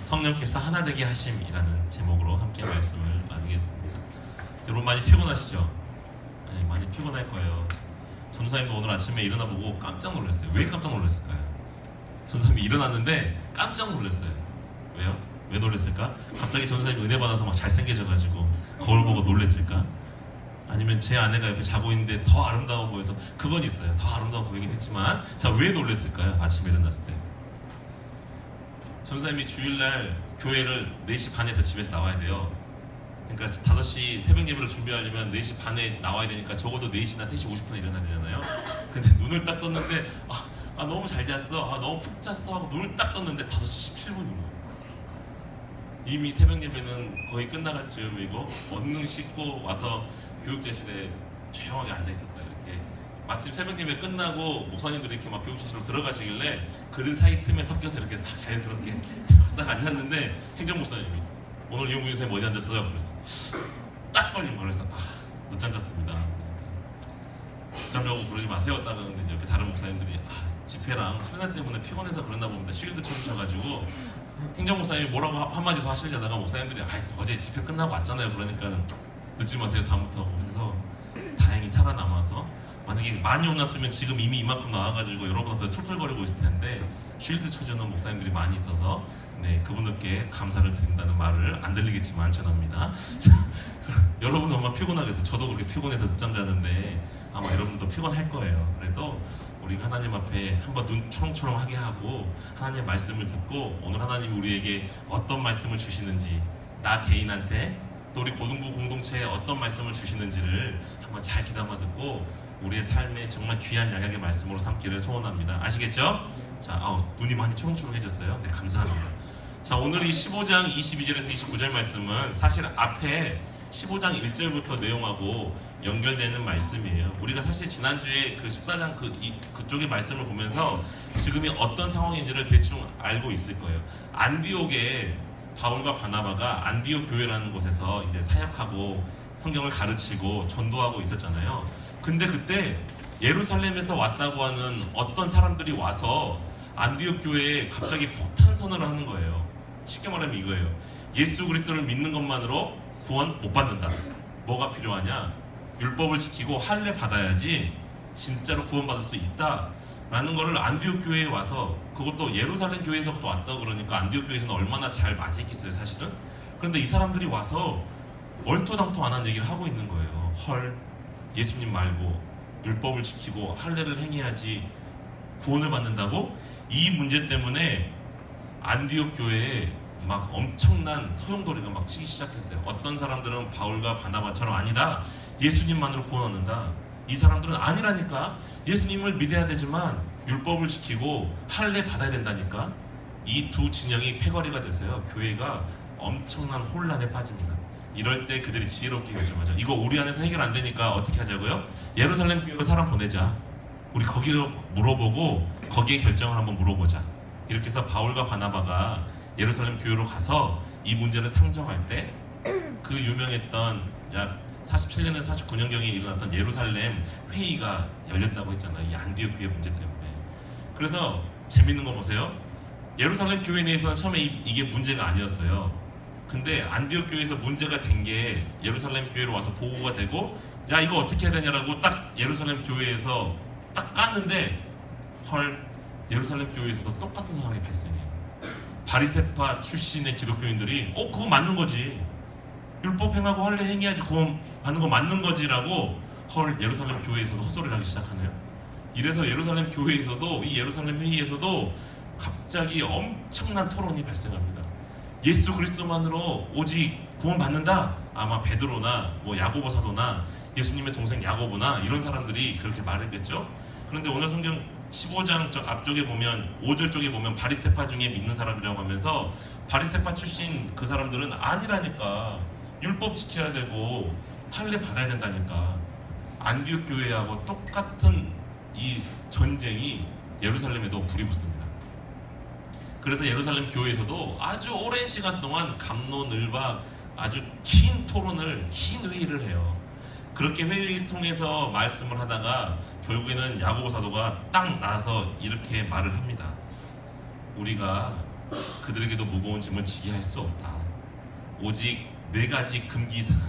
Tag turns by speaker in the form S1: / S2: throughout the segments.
S1: 성령께서 하나 되게 하심이라는 제목으로 함께 말씀을 나누겠습니다. 여러분 많이 피곤하시죠? 네, 많이 피곤할 거예요. 전사님도 오늘 아침에 일어나보고 깜짝 놀랐어요. 왜 깜짝 놀랐을까요? 전사님이 일어났는데 깜짝 놀랐어요. 왜요? 왜 놀랐을까? 갑자기 전사님이 은혜 받아서 막 잘생겨져가지고 거울 보고 놀랐을까? 아니면 제 아내가 옆에 자고 있는데 더 아름다워 보여서, 그건 있어요. 더 아름다워 보이긴 했지만, 자, 왜 놀랐을까요? 아침에 일어났을 때. 전사님이 주일날 교회를 4시 반에서 집에서 나와야 돼요. 그러니까 5시 새벽 예배를 준비하려면 4시 반에 나와야 되니까 적어도 4시나 3시 50분에 일어나야 되잖아요. 근데 눈을 딱 떴는데 너무 잘 잤어, 너무 푹 잤어 하고 눈을 딱 떴는데 5시 17분인 거예요. 이미 새벽 예배는 거의 끝나갈 즈음이고 얼른 씻고 와서 교육자실에 조용하게 앉아 있었어요. 이렇게 마침 새벽 예배 끝나고 목사님들이 이렇게 막 교육자실로 들어가시길래 그들 사이 틈에 섞여서 이렇게 싹 자연스럽게 딱 앉았는데 행정 목사님이 오늘 이용구 선생님 어디 앉았어요? 그래서 딱 걸린 거예요. 그래서 늦잠 잤습니다. 늦잠 자고 그러지 마세요. 딱 하는데 옆에 다른 목사님들이 집회랑 수련회 때문에 피곤해서 그랬나 봅니다. 쉴드 쳐주셔가지고 행정 목사님이 뭐라고 한마디 더 하시려다가 목사님들이 어제 집회 끝나고 왔잖아요. 그러니까 늦지 마세요 다음부터. 그래서 다행히 살아남아서, 만약에 많이 혼났으면 지금 이미 이만큼 나와가지고 여러분 앞에 툴툴거리고 있을 텐데 쉴드 쳐주는 목사님들이 많이 있어서 그분들께 감사를 드린다는 말을 안 들리겠지만 전합니다. 여러분 정말 피곤하겠어요. 저도 그렇게 피곤해서 늦잠 자는데 아마 여러분도 피곤할 거예요. 그래도 우리가 하나님 앞에 한번 눈 초롱초롱하게 하고 하나님의 말씀을 듣고 오늘 하나님이 우리에게 어떤 말씀을 주시는지, 나 개인한테 또 우리 고등부 공동체에 어떤 말씀을 주시는지를 한번 잘 귀담아 듣고 우리의 삶에 정말 귀한 양약의 말씀으로 삼기를 소원합니다. 아시겠죠? 자, 눈이 많이 초롱초롱해졌어요. 네, 감사합니다. 자, 오늘 이 15장 22절에서 29절 말씀은 사실 앞에 15장 1절부터 내용하고 연결되는 말씀이에요. 우리가 사실 지난주에 그 14장 그쪽의 말씀을 보면서 지금이 어떤 상황인지를 대충 알고 있을 거예요. 안디옥에 바울과 바나바가 안디옥 교회라는 곳에서 이제 사역하고 성경을 가르치고 전도하고 있었잖아요. 근데 그때 예루살렘에서 왔다고 하는 어떤 사람들이 와서 안디옥 교회에 갑자기 폭탄 선언을 하는 거예요. 쉽게 말하면 이거예요. 예수 그리스도를 믿는 것만으로 구원 못 받는다. 뭐가 필요하냐? 율법을 지키고 할례 받아야지 진짜로 구원받을 수 있다 라는 거를 안디옥 교회에 와서, 그것도 예루살렘 교회에서부터 왔다고 그러니까 안디옥 교회에서는 얼마나 잘 맞이했겠어요 사실은. 그런데 이 사람들이 와서 얼토당토 안 한 얘기를 하고 있는 거예요. 헐, 예수님 말고 율법을 지키고 할례를 행해야지 구원을 받는다고? 이 문제 때문에 안디옥 교회에 막 엄청난 소용돌이가 막 치기 시작했어요. 어떤 사람들은 바울과 바나바처럼 아니다, 예수님만으로 구원 얻는다. 이 사람들은 아니라니까, 예수님을 믿어야 되지만 율법을 지키고 할례 받아야 된다니까. 이 두 진영이 패거리가 돼서요, 교회가 엄청난 혼란에 빠집니다. 이럴 때 그들이 지혜롭게 결정하죠. 이거 우리 안에서 해결 안 되니까 어떻게 하자고요? 예루살렘 교회로 사람 보내자. 우리 거기로 물어보고 거기에 결정을 한번 물어보자. 이렇게 해서 바울과 바나바가 예루살렘 교회로 가서 이 문제를 상정할 때 그 유명했던 약 47년에서 49년경에 일어났던 예루살렘 회의가 열렸다고 했잖아요. 이 안디옥 교회 문제 때문에. 그래서 재밌는 거 보세요. 예루살렘 교회 내에서는 처음에 이게 문제가 아니었어요. 근데 안디옥 교회에서 문제가 된 게 예루살렘 교회로 와서 보고가 되고, 야, 이거 어떻게 해야 되냐라고 딱 예루살렘 교회에서 딱 깠는데, 헐, 예루살렘 교회에서도 똑같은 상황이 발생해요. 바리새파 출신의 기독교인들이 그거 맞는 거지, 율법 행하고 할례 행해야지 구원 받는 거 맞는 거지라고 헐, 예루살렘 교회에서도 헛소리를 하기 시작하네요. 이래서 예루살렘 교회에서도, 이 예루살렘 회의에서도 갑자기 엄청난 토론이 발생합니다. 예수 그리스도만으로 오직 구원 받는다. 아마 베드로나 야고보 사도나 예수님의 동생 야고보나 이런 사람들이 그렇게 말했겠죠. 그런데 오늘 성경 15장 저 앞쪽에 보면 5절 쪽에 보면 바리새파 중에 믿는 사람이라고 하면서, 바리새파 출신 그 사람들은 아니라니까, 율법 지켜야 되고 할례 받아야 된다니까. 안디옥 교회하고 똑같은 이 전쟁이 예루살렘에도 불이 붙습니다. 그래서 예루살렘 교회에서도 아주 오랜 시간 동안 갑론을박 아주 긴 토론을, 긴 회의를 해요. 그렇게 회의를 통해서 말씀을 하다가 결국에는 야고보 사도가 딱 나서 이렇게 말을 합니다. 우리가 그들에게도 무거운 짐을 지게 할 수 없다. 오직 네 가지 금기사항,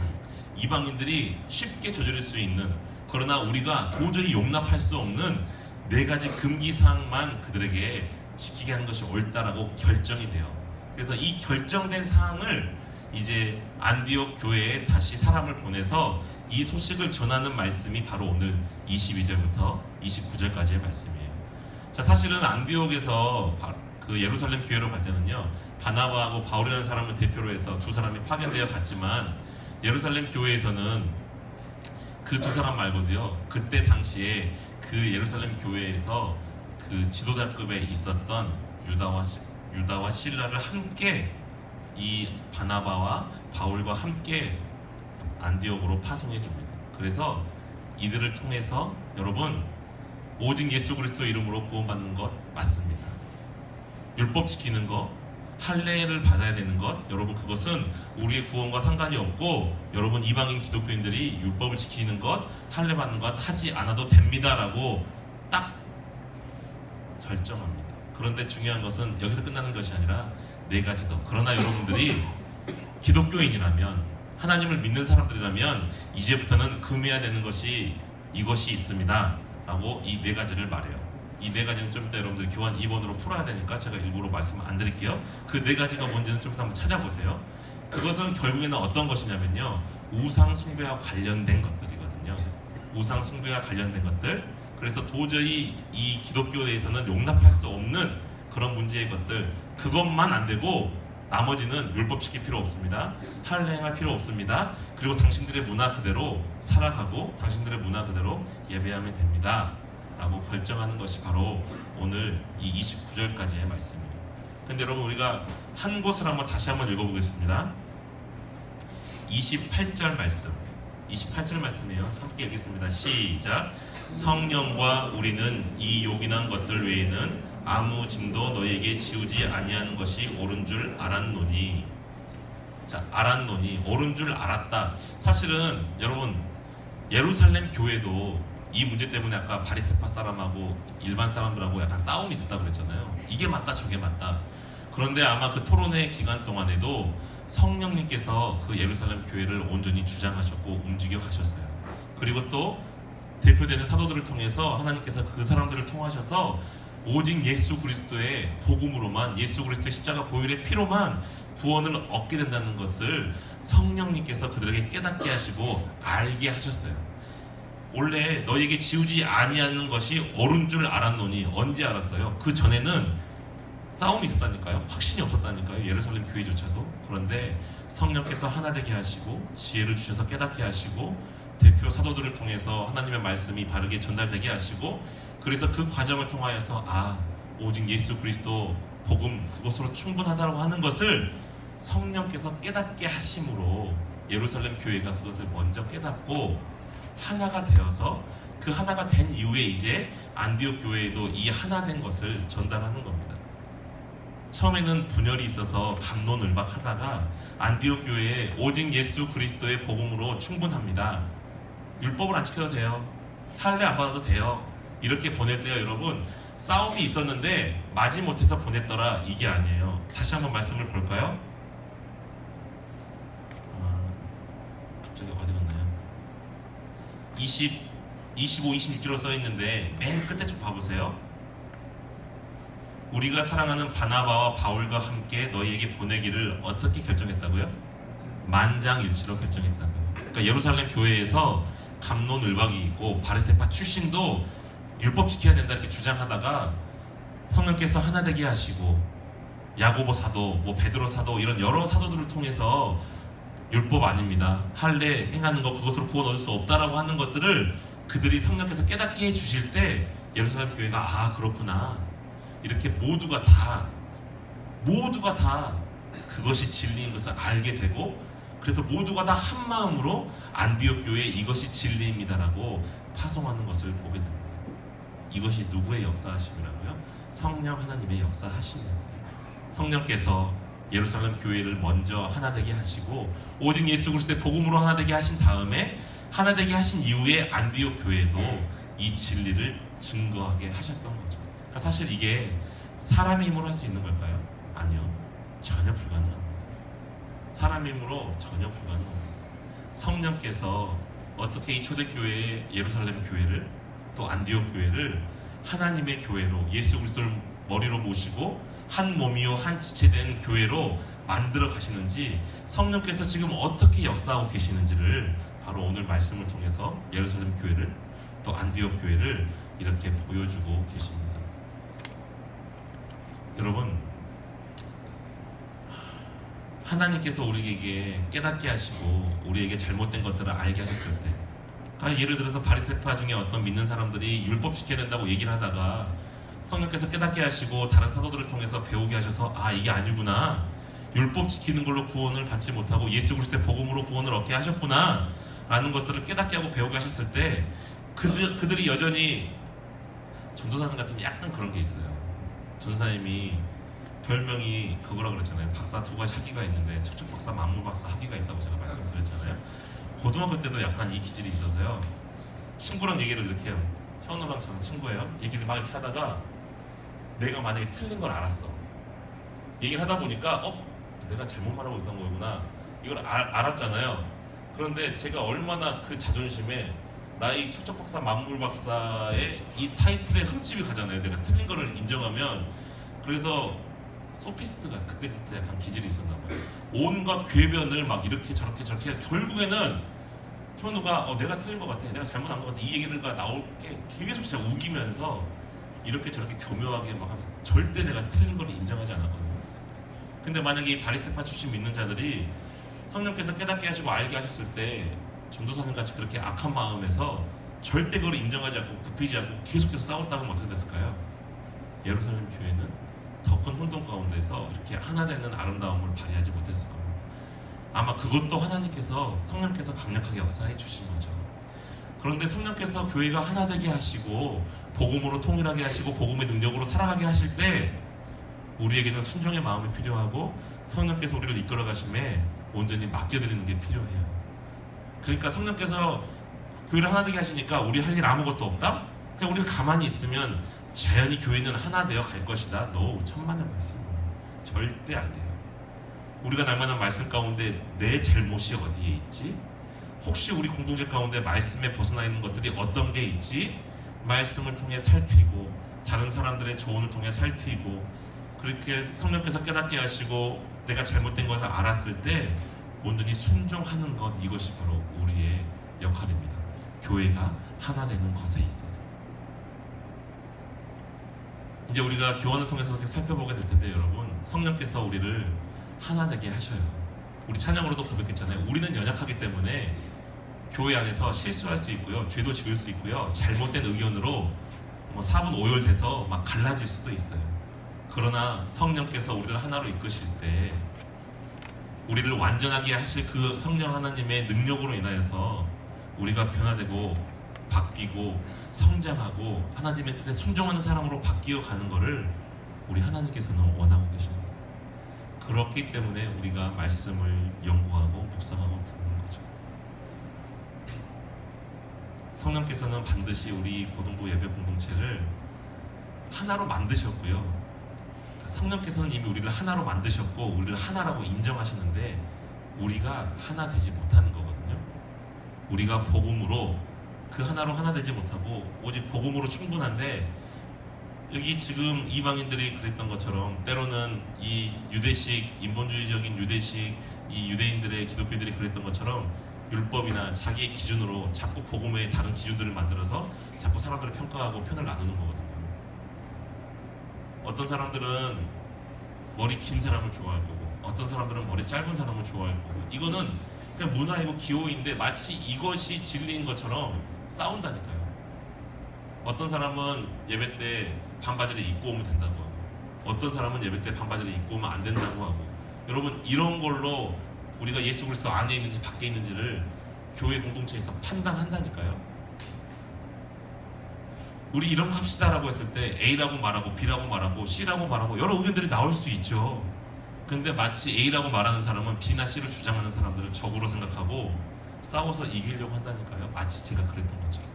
S1: 이방인들이 쉽게 저지를 수 있는, 그러나 우리가 도저히 용납할 수 없는 네 가지 금기사항만 그들에게 지키게 하는 것이 옳다라고 결정이 돼요. 그래서 이 결정된 사항을 이제 안디옥 교회에 다시 사람을 보내서 이 소식을 전하는 말씀이 바로 오늘 22절부터 29절까지의 말씀이에요. 자, 사실은 안디옥에서 그 예루살렘 교회로 갈 때는요, 바나바하고 바울이라는 사람을 대표로 해서 두 사람이 파견되어 갔지만, 예루살렘 교회에서는 그 두 사람 말고도요, 그때 당시에 그 예루살렘 교회에서 그 지도자급에 있었던 유다와 실라를 함께 이 바나바와 바울과 함께 안디옥으로 파송해 줍니다. 그래서 이들을 통해서 여러분, 오직 예수 그리스도 이름으로 구원받는 것 맞습니다. 율법 지키는 것, 할례를 받아야 되는 것, 여러분 그것은 우리의 구원과 상관이 없고, 여러분 이방인 기독교인들이 율법을 지키는 것, 할례 받는 것 하지 않아도 됩니다라고 딱 결정합니다. 그런데 중요한 것은 여기서 끝나는 것이 아니라 네 가지 더. 그러나 여러분들이 기독교인이라면, 하나님을 믿는 사람들이라면 이제부터는 금해야 되는 것이 이것이 있습니다 라고 이 네 가지를 말해요. 이 네 가지는 좀 이따 여러분들 교환 2번으로 풀어야 되니까 제가 일부러 말씀 안 드릴게요. 그 네 가지가 뭔지는 좀 이따 한번 찾아보세요. 그것은 결국에는 어떤 것이냐면요, 우상 숭배와 관련된 것들이거든요. 우상 숭배와 관련된 것들. 그래서 도저히 이 기독교에서는 용납할 수 없는 그런 문제의 것들, 그것만 안 되고 나머지는 율법 지킬 필요 없습니다. 할례 행할 필요 없습니다. 그리고 당신들의 문화 그대로 살아가고 당신들의 문화 그대로 예배하면 됩니다 라고 결정하는 것이 바로 오늘 이 29절까지의 말씀입니다. 근데 여러분, 우리가 한 곳을 한번 다시 한번 읽어보겠습니다. 28절 말씀, 28절 말씀이에요. 함께 읽겠습니다. 시작. 성령과 우리는 이 요긴한 것들 외에는 아무 짐도 너희에게 지우지 아니하는 것이 옳은 줄 알았노니. 자, 알았노니, 옳은 줄 알았다. 사실은 여러분, 예루살렘 교회도 이 문제 때문에 아까 바리새파 사람하고 일반 사람들하고 약간 싸움이 있었다고 그랬잖아요. 이게 맞다 저게 맞다. 그런데 아마 그 토론회 기간 동안에도 성령님께서 그 예루살렘 교회를 온전히 주장하셨고 움직여 가셨어요. 그리고 또 대표되는 사도들을 통해서 하나님께서 그 사람들을 통하셔서 오직 예수 그리스도의 복음으로만, 예수 그리스도의 십자가 보혈의 피로만 구원을 얻게 된다는 것을 성령님께서 그들에게 깨닫게 하시고 알게 하셨어요. 원래 너희에게 지우지 아니하는 것이 옳은 줄 알았노니. 언제 알았어요? 그 전에는 싸움이 있었다니까요. 확신이 없었다니까요. 예루살렘 교회조차도. 그런데 성령께서 하나 되게 하시고 지혜를 주셔서 깨닫게 하시고 대표 사도들을 통해서 하나님의 말씀이 바르게 전달되게 하시고, 그래서 그 과정을 통하여서 오직 예수 그리스도 복음 그것으로 충분하다고 하는 것을 성령께서 깨닫게 하심으로 예루살렘 교회가 그것을 먼저 깨닫고 하나가 되어서, 그 하나가 된 이후에 이제 안디옥 교회에도 이 하나 된 것을 전달하는 겁니다. 처음에는 분열이 있어서 갑론을박하다가 안디옥 교회에 오직 예수 그리스도의 복음으로 충분합니다. 율법을 안 지켜도 돼요. 할례 안 받아도 돼요. 이렇게 보냈대요. 여러분, 싸움이 있었는데 마지못해서 보냈더라, 이게 아니에요. 다시 한번 말씀을 볼까요? 갑자기 어디 갔나요? 25, 26절로 써있는데 맨 끝에 좀 봐보세요. 우리가 사랑하는 바나바와 바울과 함께 너희에게 보내기를 어떻게 결정했다고요? 만장일치로 결정했다고요. 그러니까 예루살렘 교회에서 갑론을박이 있고 바리새파 출신도 율법 지켜야 된다 이렇게 주장하다가 성령께서 하나 되게 하시고 야고보 사도, 베드로 사도, 이런 여러 사도들을 통해서 율법 아닙니다, 할례 행하는 것 그것으로 구원 얻을 수 없다라고 하는 것들을 그들이 성령께서 깨닫게 해주실 때 예루살렘 교회가 그렇구나, 이렇게 모두가 다 그것이 진리인 것을 알게 되고, 그래서 모두가 다 한 마음으로 안디옥 교회에 이것이 진리입니다라고 파송하는 것을 보게 됩니다. 이것이 누구의 역사하심이라고요? 성령 하나님의 역사하심이었어요. 성령께서 예루살렘 교회를 먼저 하나 되게 하시고 오직 예수 그리스도의 복음으로 하나 되게 하신 다음에, 하나 되게 하신 이후에 안디옥 교회도 이 진리를 증거하게 하셨던 거죠. 그러니까 사실 이게 사람의 힘으로 할 수 있는 걸까요? 아니요, 전혀 불가능합니다. 사람의 힘으로 전혀 불가능합니다. 성령께서 어떻게 이 초대교회의 예루살렘 교회를 또 안디옥 교회를 하나님의 교회로 예수 그리스도를 머리로 모시고 한 몸이요 한 지체된 교회로 만들어 가시는지, 성령께서 지금 어떻게 역사하고 계시는지를 바로 오늘 말씀을 통해서 예루살렘 교회를 또 안디옥 교회를 이렇게 보여주고 계십니다. 여러분, 하나님께서 우리에게 깨닫게 하시고 우리에게 잘못된 것들을 알게 하셨을 때, 그러니까 예를 들어서 바리새파 중에 어떤 믿는 사람들이 율법 지켜야 된다고 얘기를 하다가 성령께서 깨닫게 하시고 다른 사도들을 통해서 배우게 하셔서 아, 이게 아니구나, 율법 지키는 걸로 구원을 받지 못하고 예수 그리스도의 복음으로 구원을 얻게 하셨구나 라는 것들을 깨닫게 하고 배우게 하셨을 때, 그들이 여전히 전도사님 같으면 약간 그런 게 있어요. 전도사님이 별명이 그거라 그랬잖아요. 박사 두 가지 학위가 있는데 척척 박사, 만물 박사 학위가 있다고 제가 말씀드렸잖아요. 고등학교 때도 약간 이 기질이 있어서요. 친구랑 얘기를 이렇게 해요. 현우랑 저랑 친구예요. 얘기를 막 이렇게 하다가 내가 만약에 틀린 걸 알았어. 얘기를 하다 보니까 내가 잘못 말하고 있던 거구나, 이걸 알았잖아요. 그런데 제가 얼마나 그 자존심에 나의 척척 박사, 만물 박사의 이 타이틀에 흠집이 가잖아요. 내가 틀린 거를 인정하면. 그래서 소피스트가 그때부터 약간 기질이 있었나 봐요. 온갖 궤변을 막 이렇게 저렇게 결국에는 현우가 내가 틀린 것 같아, 내가 잘못한 것 같아, 이 얘기가 나올 게 계속 진짜 우기면서 이렇게 저렇게 교묘하게 막 하면서 절대 내가 틀린 걸 인정하지 않았거든요. 근데 만약에 이 바리새파 출신 믿는 자들이 성령께서 깨닫게 하시고 알게 하셨을 때 전도사님 같이 그렇게 악한 마음에서 절대 그걸 인정하지 않고 굽히지 않고 계속해서 싸웠다고 하면 어떻게 됐을까요? 예루살렘 교회는 더 큰 혼돈 가운데서 이렇게 하나 되는 아름다움을 발휘하지 못했을 겁니다. 아마 그것도 하나님께서, 성령께서 강력하게 역사해 주신 거죠. 그런데 성령께서 교회가 하나 되게 하시고 복음으로 통일하게 하시고 복음의 능력으로 살아가게 하실 때 우리에게는 순종의 마음이 필요하고 성령께서 우리를 이끌어 가심에 온전히 맡겨드리는 게 필요해요. 그러니까 성령께서 교회를 하나 되게 하시니까 우리 할 일 아무것도 없다? 그냥 우리가 가만히 있으면 자연히 교회는 하나 되어 갈 것이다. 노, 천만의 말씀. 절대 안 돼요. 우리가 날마다 말씀 가운데 내 잘못이 어디에 있지? 혹시 우리 공동체 가운데 말씀에 벗어나 있는 것들이 어떤 게 있지? 말씀을 통해 살피고 다른 사람들의 조언을 통해 살피고 그렇게 성령께서 깨닫게 하시고 내가 잘못된 것을 알았을 때 온전히 순종하는 것, 이것이 바로 우리의 역할입니다. 교회가 하나 되는 것에 있어서. 이제 우리가 교환을 통해서 이렇게 살펴보게 될 텐데, 여러분, 성령께서 우리를 하나 되게 하셔요. 우리 찬양으로도 고백했잖아요. 우리는 연약하기 때문에 교회 안에서 실수할 수 있고요, 죄도 지을 수 있고요, 잘못된 의견으로 4분 5열 돼서 막 갈라질 수도 있어요. 그러나 성령께서 우리를 하나로 이끄실 때 우리를 완전하게 하실 그 성령 하나님의 능력으로 인하여서 우리가 변화되고 바뀌고 성장하고 하나님의 뜻에 순종하는 사람으로 바뀌어 가는 것을 우리 하나님께서는 원하고 계십니다. 그렇기 때문에 우리가 말씀을 연구하고 묵상하고 듣는 거죠. 성령께서는 반드시 우리 고등부 예배 공동체를 하나로 만드셨고요. 성령께서는 이미 우리를 하나로 만드셨고 우리를 하나라고 인정하시는데 우리가 하나 되지 못하는 거거든요. 우리가 복음으로 그 하나로 하나 되지 못하고 오직 복음으로 충분한데, 여기 지금 이방인들이 그랬던 것처럼 때로는 이 유대식, 인본주의적인 유대식, 이 유대인들의 기독교들이 그랬던 것처럼 율법이나 자기의 기준으로 자꾸 복음의 다른 기준들을 만들어서 자꾸 사람들을 평가하고 편을 나누는 거거든요. 어떤 사람들은 머리 긴 사람을 좋아할 거고 어떤 사람들은 머리 짧은 사람을 좋아할 거고, 이거는 그냥 문화이고 기호인데 마치 이것이 진리인 것처럼 싸운다니까요. 어떤 사람은 예배 때 반바지를 입고 오면 된다고 하고 어떤 사람은 예배 때 반바지를 입고 오면 안 된다고 하고, 여러분 이런 걸로 우리가 예수 그리스도 안에 있는지 밖에 있는지를 교회 공동체에서 판단한다니까요. 우리 이런 거 합시다라고 했을 때 A라고 말하고 B라고 말하고 C라고 말하고 여러 의견들이 나올 수 있죠. 근데 마치 A라고 말하는 사람은 B나 C를 주장하는 사람들을 적으로 생각하고 싸워서 이기려고 한다니까요. 마치 제가 그랬던 것처럼,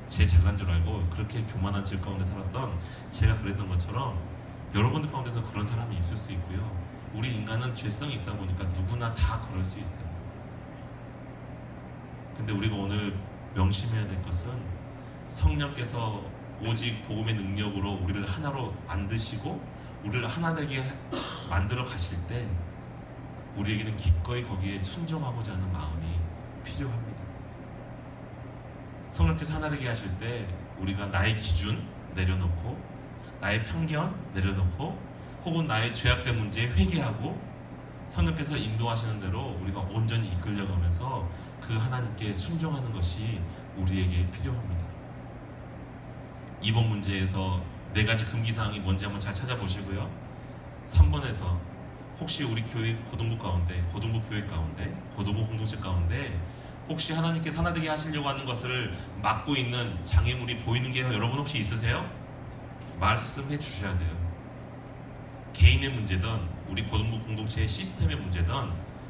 S1: 제 잘난 줄 알고 그렇게 교만한 질 가운데 살았던 제가 그랬던 것처럼 여러분들 가운데서 그런 사람이 있을 수 있고요. 우리 인간은 죄성이 있다 보니까 누구나 다 그럴 수 있어요. 근데 우리가 오늘 명심해야 될 것은 성령께서 오직 복음의 능력으로 우리를 하나로 만드시고 우리를 하나 되게 만들어 가실 때 우리에게는 기꺼이 거기에 순종하고자 하는 마음이 필요합니다. 성령께서 하나 되게 하실 때 우리가 나의 기준 내려놓고 나의 편견 내려놓고 혹은 나의 죄악된 문제에 회개하고 성령께서 인도하시는 대로 우리가 온전히 이끌려가면서 그 하나님께 순종하는 것이 우리에게 필요합니다. 이번 문제에서 4가지 금기사항이 뭔지 한번 잘 찾아보시고요. 3번에서 혹시 우리 교회 고등부 가운데, 고등부 교회 가운데, 고등부 공동체 가운데 혹시 하나님께서 하나 되게 하시려고 하는 것을 막고 있는 장애물이 보이는 게 여러분 혹시 있으세요? 말씀해 주셔야 돼요. 개인의 문제든 우리 고등부 공동체의 시스템의 문제든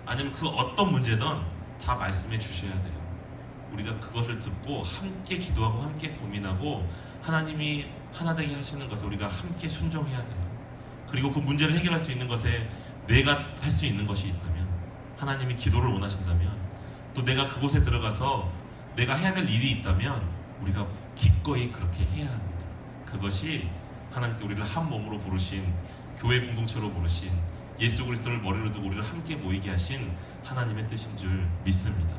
S1: 아니면 그 어떤 문제든 다 말씀해 주셔야 돼요. 우리가 그것을 듣고 함께 기도하고 함께 고민하고 하나님이 하나 되게 하시는 것을 우리가 함께 순종해야 돼요. 그리고 그 문제를 해결할 수 있는 것에 내가 할 수 있는 것이 있다면, 하나님이 기도를 원하신다면, 또 내가 그곳에 들어가서 내가 해야 될 일이 있다면 우리가 기꺼이 그렇게 해야 합니다. 그것이 하나님께 우리를 한 몸으로 부르신, 교회 공동체로 부르신, 예수 그리스도를 머리로 두고 우리를 함께 모이게 하신 하나님의 뜻인 줄 믿습니다.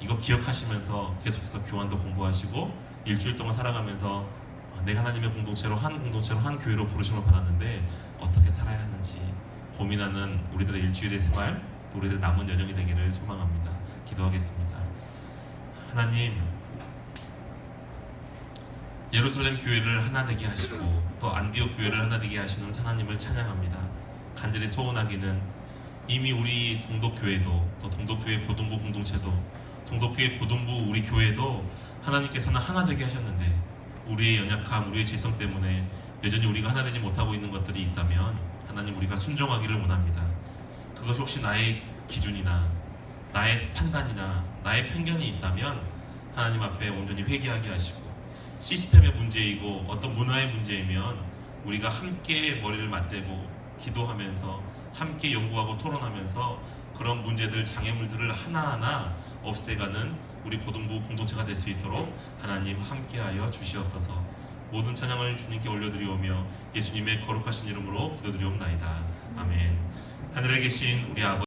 S1: 이거 기억하시면서 계속해서 교환도 공부하시고 일주일 동안 살아가면서 내가 하나님의 공동체로, 한 교회로 부르심을 받았는데 어떻게 살아야 하는지 고민하는 우리들의 일주일의 생활, 또 우리들 남은 여정이 되기를 소망합니다. 기도하겠습니다. 하나님, 예루살렘 교회를 하나 되게 하시고 또 안디옥 교회를 하나 되게 하시는 하나님을 찬양합니다. 간절히 소원하기는 이미 우리 동독교회도, 또 동독교회 고등부 공동체도, 동독교회 고등부 우리 교회도 하나님께서는 하나 되게 하셨는데 우리의 연약함, 우리의 죄성 때문에 여전히 우리가 하나 되지 못하고 있는 것들이 있다면 하나님, 우리가 순종하기를 원합니다. 그것이 혹시 나의 기준이나 나의 판단이나 나의 편견이 있다면 하나님 앞에 온전히 회개하게 하시고, 시스템의 문제이고 어떤 문화의 문제이면 우리가 함께 머리를 맞대고 기도하면서 함께 연구하고 토론하면서 그런 문제들, 장애물들을 하나하나 없애가는 우리 고등부 공동체가 될 수 있도록 하나님 함께하여 주시옵소서. 모든 찬양을 주님께 올려드리오며 예수님의 거룩하신 이름으로 기도드리옵나이다. 아멘. 하늘에 계신 우리 아버지,